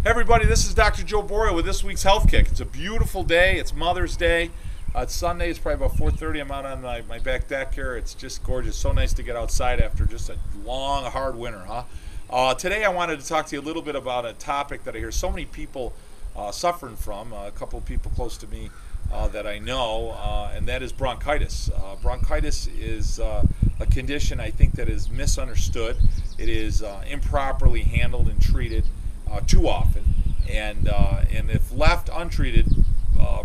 Everybody, this is Dr. Joe Borio with this week's Health Kick. It's a beautiful day. It's Mother's Day. It's Sunday. It's probably about 4:30. I'm out on my back deck here. It's just gorgeous. So nice to get outside after just a long, hard winter, huh? Today I wanted to talk to you a little bit about a topic that I hear so many people suffering from, a couple of people close to me that I know, and that is bronchitis. Bronchitis is a condition I think that is misunderstood. It is improperly handled and treated too often, and if left untreated,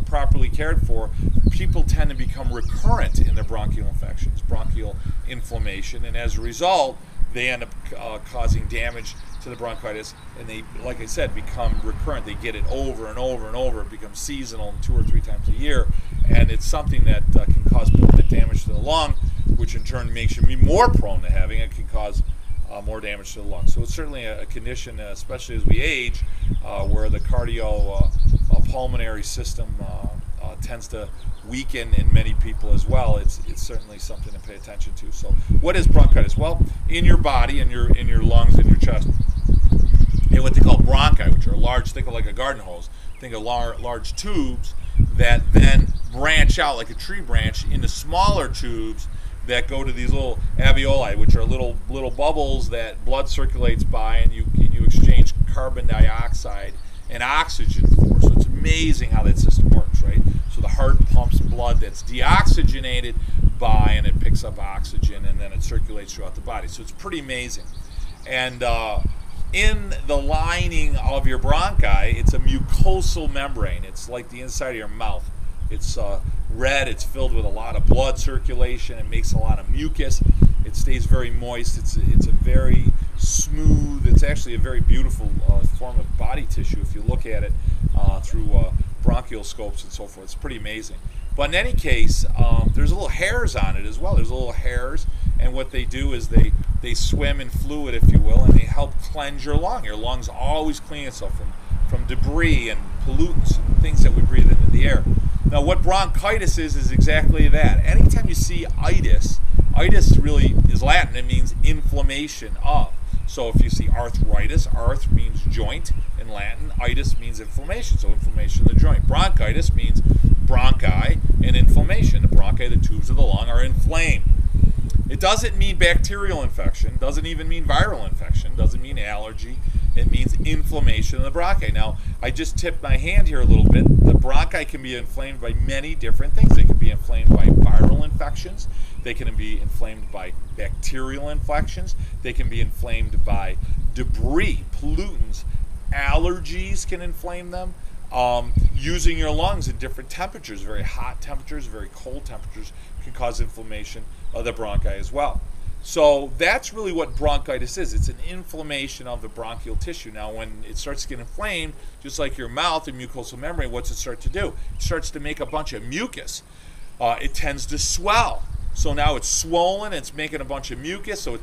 properly cared for, people tend to become recurrent in their bronchial infections, bronchial inflammation, and as a result, they end up causing damage to the bronchitis, and they, like I said, become recurrent. They get it over and over and over. It becomes seasonal 2 or 3 times a year, and it's something that can cause permanent damage to the lung, which in turn makes you more prone to having it. Can cause more damage to the lungs. So it's certainly a condition, especially as we age, where the cardiopulmonary system tends to weaken in many people as well. It's certainly something to pay attention to. So what is bronchitis? Well, in your body, in your lungs, in your chest, you have what they call bronchi, which are large, think of like a garden hose. Think of large tubes that then branch out like a tree branch into smaller tubes that go to these little alveoli, which are little bubbles that blood circulates by, and you exchange carbon dioxide and oxygen for. So it's amazing how that system works, right? So the heart pumps blood that's deoxygenated by, and it picks up oxygen, and then it circulates throughout the body. So it's pretty amazing. And in the lining of your bronchi, it's a mucosal membrane. It's like the inside of your mouth. It's red. It's filled with a lot of blood circulation. It makes a lot of mucus. It stays very moist. It's a very smooth. It's actually a very beautiful form of body tissue if you look at it through bronchial scopes and so forth. It's pretty amazing. But in any case, there's little hairs on it as well. There's little hairs, and what they do is they swim in fluid, if you will, and they help cleanse your lung. Your lungs always clean itself from debris and pollutants and things that we breathe into the air. Now, what bronchitis is exactly that. Anytime you see itis really is Latin. It means inflammation of. So if you see arthritis, arth means joint in Latin. Itis means inflammation, so inflammation of the joint. Bronchitis means bronchi and inflammation. The bronchi, the tubes of the lung, are inflamed. It doesn't mean bacterial infection, doesn't even mean viral infection, doesn't mean allergy. It means inflammation of the bronchi. Now, I just tipped my hand here a little bit. The bronchi can be inflamed by many different things. They can be inflamed by viral infections. They can be inflamed by bacterial infections. They can be inflamed by debris, pollutants. Allergies can inflame them. Using your lungs in different temperatures, very hot temperatures, very cold temperatures, can cause inflammation of the bronchi as well. So that's really what bronchitis is. It's an inflammation of the bronchial tissue. Now, when it starts to get inflamed, just like your mouth and mucosal membrane, what's it start to do? It starts to make a bunch of mucus. It tends to swell. So now it's swollen, it's making a bunch of mucus, so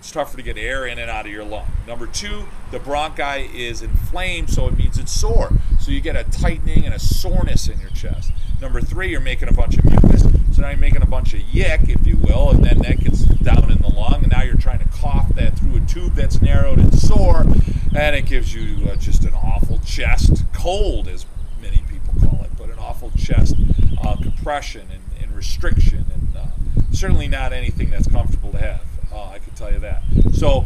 it's tougher to get air in and out of your lung. Number 2, the bronchi is inflamed, so it means it's sore. So you get a tightening and a soreness in your chest. Number 3, you're making a bunch of mucus, so now you're making a bunch of yick, if you will, and then that gets down in the lung, and now you're trying to cough that through a tube that's narrowed and sore, and it gives you just an awful chest cold, as many people call it, but an awful chest compression and restriction, and certainly not anything that's comfortable to have. I can tell you that. So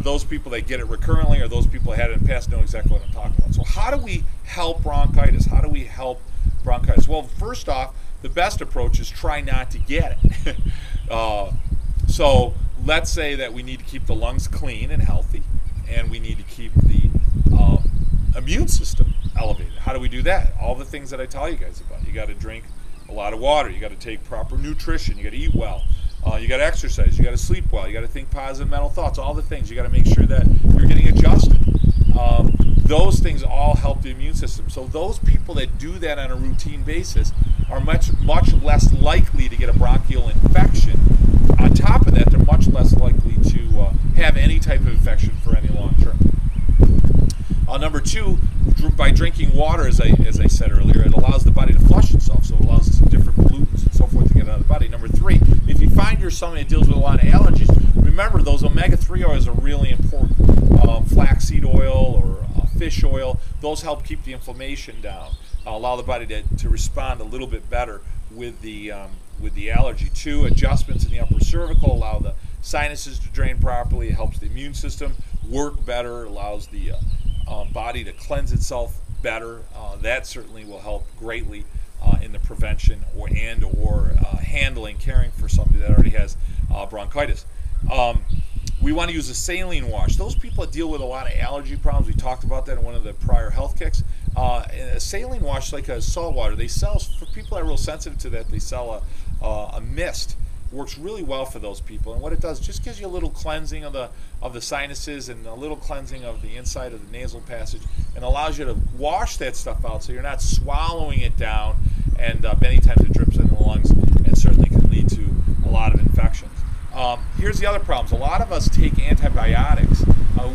those people that get it recurrently, or those people that had it in the past, know exactly what I'm talking about. So how do we help bronchitis? How do we help bronchitis? Well, first off, the best approach is try not to get it. So let's say that we need to keep the lungs clean and healthy, and we need to keep the immune system elevated. How do we do that? All the things that I tell you guys about. You got to drink a lot of water. You got to take proper nutrition. You got to eat well. You got to exercise. You got to sleep well. You got to think positive mental thoughts. All the things. You got to make sure that you're getting adjusted. Those things all help the immune system. So those people that do that on a routine basis are much less likely to get a bronchial infection. On top of that, they're much less likely to have any type of infection for any long term. Number 2, by drinking water, as I said earlier, it allows the body to flush itself, so it allows different pollutants and so forth to get out of the body. Number 3, if you find you're somebody that deals with a lot of allergies, remember those omega-3 oils are really important. Flaxseed oil or fish oil. Those help keep the inflammation down, allow the body to respond a little bit better with the allergy. 2, adjustments in the upper cervical allow the sinuses to drain properly. It helps the immune system work better, allows the body to cleanse itself better. That certainly will help greatly in the prevention or handling, caring for somebody that already has bronchitis. We want to use a saline wash. Those people that deal with a lot of allergy problems, we talked about that in one of the prior health kicks. A saline wash, like a salt water, they sell, for people that are real sensitive to that, they sell a mist. Works really well for those people, and what it does, just gives you a little cleansing of the sinuses and a little cleansing of the inside of the nasal passage, and allows you to wash that stuff out so you're not swallowing it down, and many times it drips in the lungs and certainly can lead to a lot of infections. Here's the other problems. A lot of us take antibiotics.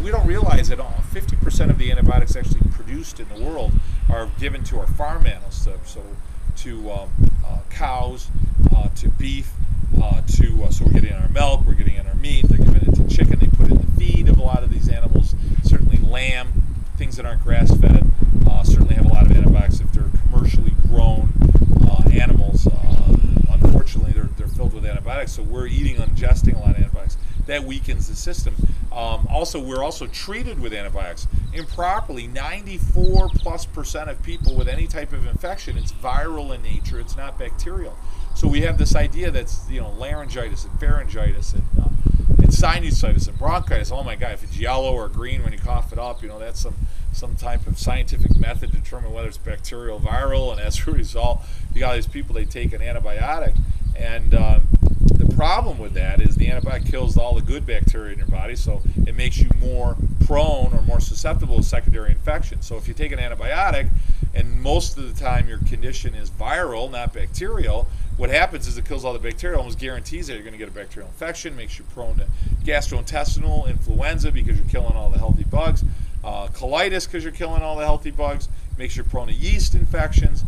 We don't realize that 50% of the antibiotics actually produced in the world are given to our farm animals, so to cows, to beef, so we're getting in our milk, we're getting in our meat, they're giving it to chicken, they put it in the feed of a lot of these animals, certainly lamb, things that aren't grass-fed, certainly have a lot of antibiotics. If they're commercially grown animals, unfortunately they're filled with antibiotics, so we're ingesting a lot of antibiotics. That weakens the system. We're also treated with antibiotics improperly. 94+% of people with any type of infection, it's viral in nature, it's not bacterial. So we have this idea that's, laryngitis and pharyngitis and sinusitis and bronchitis. Oh my God, if it's yellow or green when you cough it up, that's some type of scientific method to determine whether it's bacterial, viral, and as a result, you got these people, they take an antibiotic, and the problem with that is the antibiotic kills all the good bacteria in your body, so it makes you more prone or more susceptible to secondary infection. So if you take an antibiotic, and most of the time your condition is viral, not bacterial, what happens is it kills all the bacteria, almost guarantees that you're going to get a bacterial infection, makes you prone to gastrointestinal influenza because you're killing all the healthy bugs, colitis because you're killing all the healthy bugs, makes you prone to yeast infections,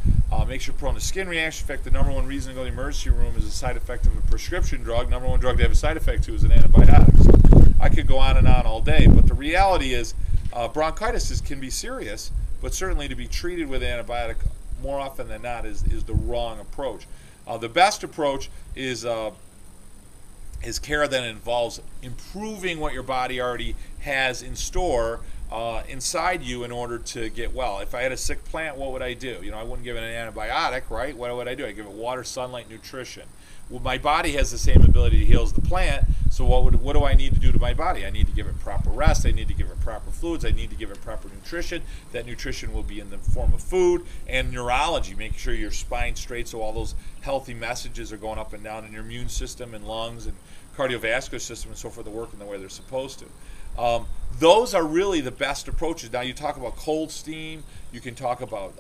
makes you prone to skin reaction. In fact, the number one reason to go to the emergency room is a side effect of a prescription drug. Number one drug to have a side effect to is an antibiotic. So I could go on and on all day, but the reality is bronchitis can be serious, but certainly to be treated with antibiotic more often than not is the wrong approach. The best approach is care that involves improving what your body already has in store inside you in order to get well. If I had a sick plant, what would I do? I wouldn't give it an antibiotic, right? What would I do? I give it water, sunlight, nutrition. Well, my body has the same ability to heal as the plant, so what do I need to do to my body? I need to give it proper rest, I need to give it proper fluids, I need to give it proper nutrition. That nutrition will be in the form of food and neurology, making sure your spine's straight so all those healthy messages are going up and down in your immune system and lungs and cardiovascular system and so forth, are working the way they're supposed to. Those are really the best approaches. Now you talk about cold steam, you can talk about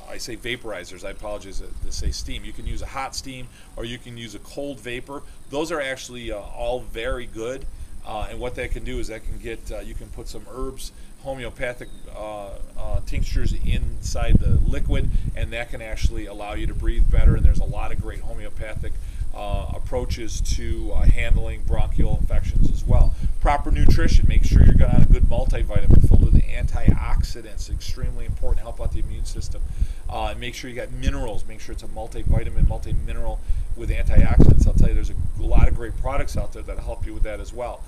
I say vaporizers, I apologize to say steam. You can use a hot steam or you can use a cold vapor. Those are actually all very good, and what that can do is that can get, you can put some herbs, homeopathic tinctures inside the liquid, and that can actually allow you to breathe better, and there's a lot of great homeopathic approaches to handling bronchial infections as well. Proper nutrition, make sure you're on a good multivitamin filled with antioxidants, extremely important, help out the immune system. And make sure you got minerals, make sure it's a multivitamin, multi-mineral with antioxidants. I'll tell you, there's a lot of great products out there that help you with that as well.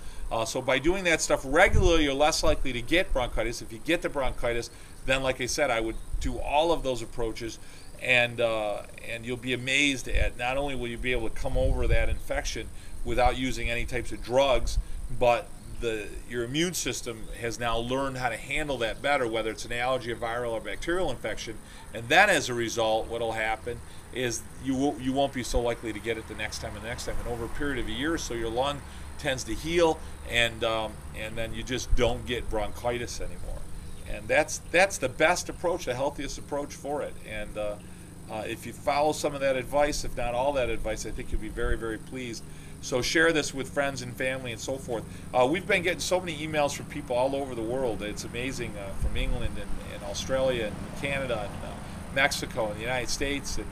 So by doing that stuff regularly, you're less likely to get bronchitis. If you get the bronchitis, then like I said, I would do all of those approaches, and you'll be amazed at not only will you be able to come over that infection without using any types of drugs, but your immune system has now learned how to handle that better, whether it's an allergy, a viral, or bacterial infection. And then as a result, what will happen is you won't be so likely to get it the next time and the next time. And over a period of a year or so, your lung tends to heal, and then you just don't get bronchitis anymore. And that's the best approach, the healthiest approach for it. And if you follow some of that advice, if not all that advice, I think you'll be very, very pleased. So share this with friends and family and so forth. We've been getting so many emails from people all over the world. It's amazing, from England and Australia and Canada and Mexico and the United States and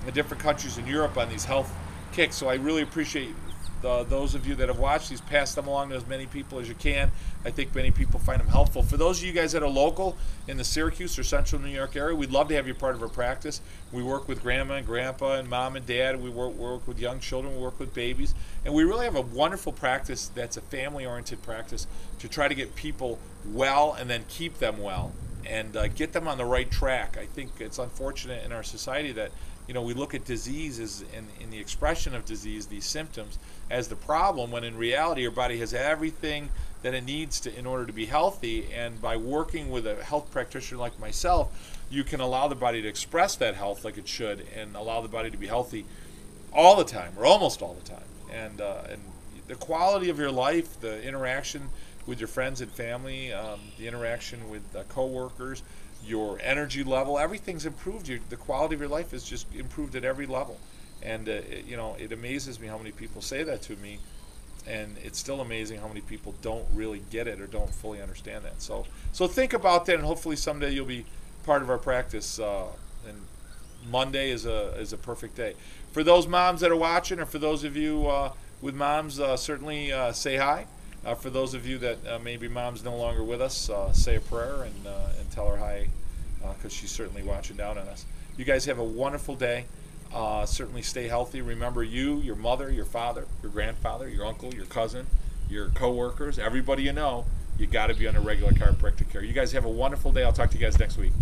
the different countries in Europe on these health kicks. So I really appreciate those of you that have watched these, pass them along to as many people as you can. I think many people find them helpful. For those of you guys that are local in the Syracuse or Central New York area, we'd love to have you part of our practice. We work with grandma and grandpa and mom and dad. We work with young children. We work with babies. And we really have a wonderful practice that's a family-oriented practice to try to get people well and then keep them well and get them on the right track. I think it's unfortunate in our society that we look at disease as in the expression of disease, these symptoms, as the problem, when in reality your body has everything that it needs in order to be healthy. And by working with a health practitioner like myself, you can allow the body to express that health like it should and allow the body to be healthy all the time or almost all the time. And the quality of your life, the interaction with your friends and family, the interaction with coworkers, your energy level, everything's improved. The quality of your life is just improved at every level. And it amazes me how many people say that to me, and it's still amazing how many people don't really get it or don't fully understand that. So think about that, and hopefully someday you'll be part of our practice. And Monday is a perfect day. For those moms that are watching, or for those of you with moms, certainly say hi. For those of you that maybe mom's no longer with us, say a prayer and tell her hi, because she's certainly watching down on us. You guys have a wonderful day. Certainly stay healthy. Remember you, your mother, your father, your grandfather, your uncle, your cousin, your coworkers, everybody you know, you got to be under regular chiropractic care. You guys have a wonderful day. I'll talk to you guys next week.